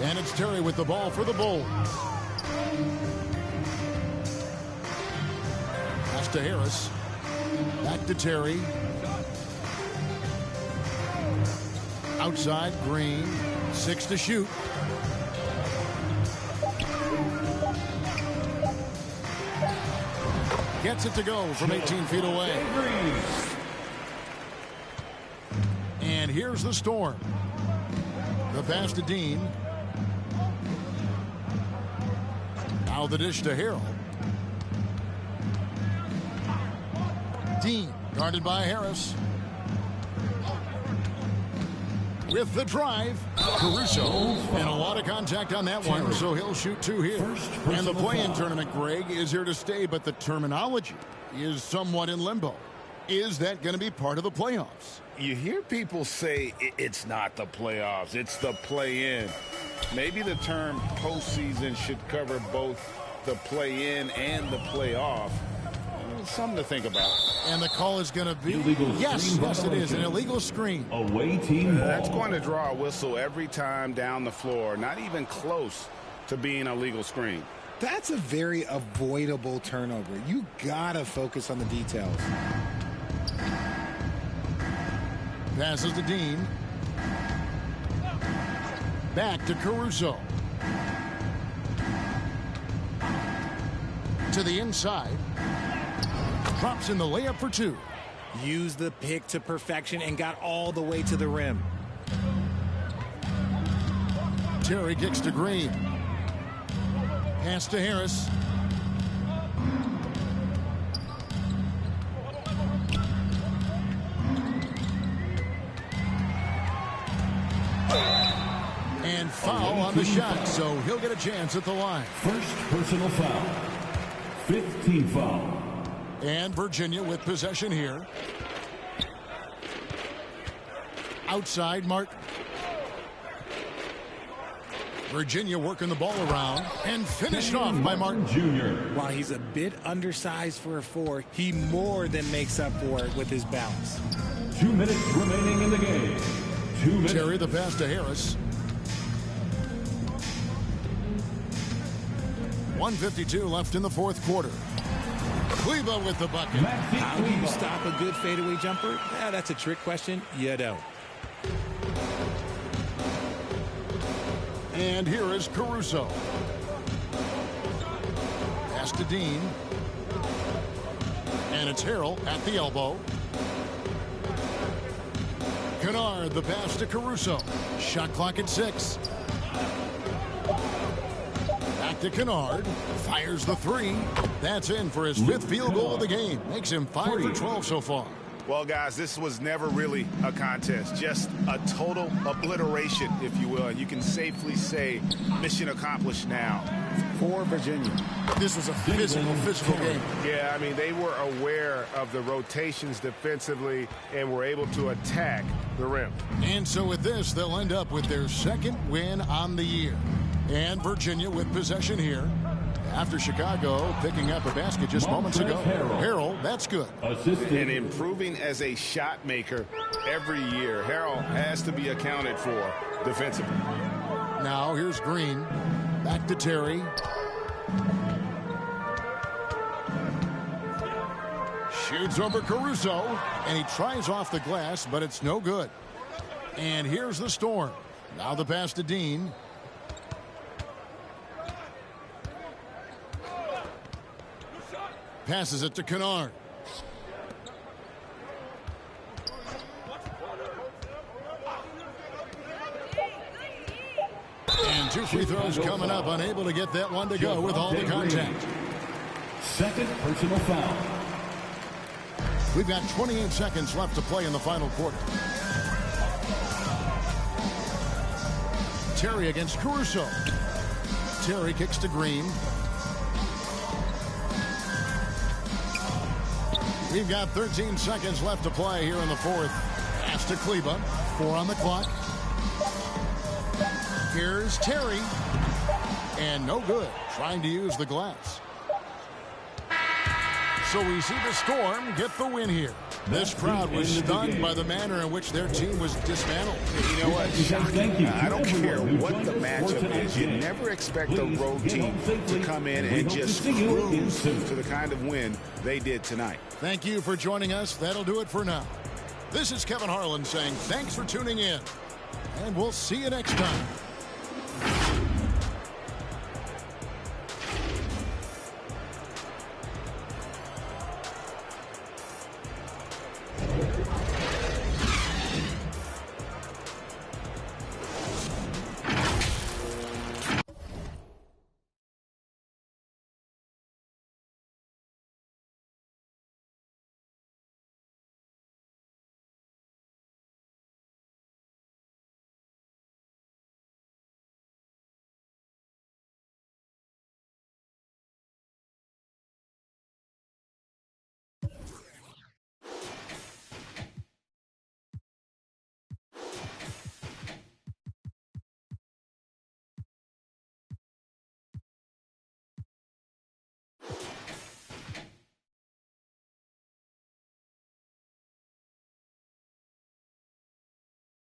And it's Terry with the ball for the Bulls. Pass to Harris. Back to Terry. Outside, Green. 6 to shoot. Gets it to go from 18 feet away. And here's the Storm. The pass to Dean. Now the dish to Harrell. Dean guarded by Harris. With the drive, Caruso. And a lot of contact on that one, so he'll shoot 2 here. And the play-in tournament, Greg, is here to stay, but the terminology is somewhat in limbo. Is that going to be part of the playoffs? You hear people say it's not the playoffs, it's the play-in. Maybe the term postseason should cover both the play-in and the playoff. Something to think about. And the call is going to be, yes, it is, an illegal screen. Away team ball. That's going to draw a whistle every time down the floor. Not even close to being a legal screen. That's a very avoidable turnover. You got to focus on the details. Passes to Dean. Back to Caruso. To the inside. Drops in the layup for 2. Used the pick to perfection and got all the way to the rim. Terry kicks to Green. Pass to Harris. And foul on the shot, so he'll get a chance at the line. First personal foul. 15 foul. And Virginia with possession here. Outside, Martin. Virginia working the ball around and finished off by Martin Jr. While he's a bit undersized for a 4, he more than makes up for it with his bounce. 2 minutes remaining in the game. 2 minutes. Terry the pass to Harris. 1:52 left in the 4th quarter. Kleba with the bucket. How do you stop a good fadeaway jumper? Yeah, that's a trick question. You don't. And here is Caruso. Pass to Dean. And it's Harrell at the elbow. Kennard the pass to Caruso. Shot clock at 6. Back Back to Kennard. Fires the three. That's in for his 5th field goal of the game. Makes him 5 for 12 so far. Well, guys, this was never really a contest. Just a total obliteration, if you will. And you can safely say mission accomplished now for Virginia. This was a physical game. Yeah, I mean, they were aware of the rotations defensively and were able to attack the rim. And so with this, they'll end up with their 2nd win on the year. And Virginia with possession here. After Chicago picking up a basket just moments ago. Harrell, that's good. And improving as a shot maker every year. Harrell has to be accounted for defensively. Now here's Green. Back to Terry. Shoots over Caruso. And he tries off the glass, but it's no good. And here's the Storm. Now the pass to Dean. Passes it to Kennard. And 2 free throws coming up. Unable to get that one to go with all the contact. 2nd personal foul. We've got 28 seconds left to play in the final quarter. Terry against Caruso. Terry kicks to Green. We've got 13 seconds left to play here in the 4th. Pass to Kleba. 4 on the clock. Here's Terry. And no good. Trying to use the glass. So we see the Storm get the win here. This crowd was stunned by the manner in which their team was dismantled. You know what? Shocking. I don't care what the matchup is. You never expect a road team to come in and just cruise to the kind of win they did tonight. Thank you for joining us. That'll do it for now. This is Kevin Harlan saying thanks for tuning in. And we'll see you next time.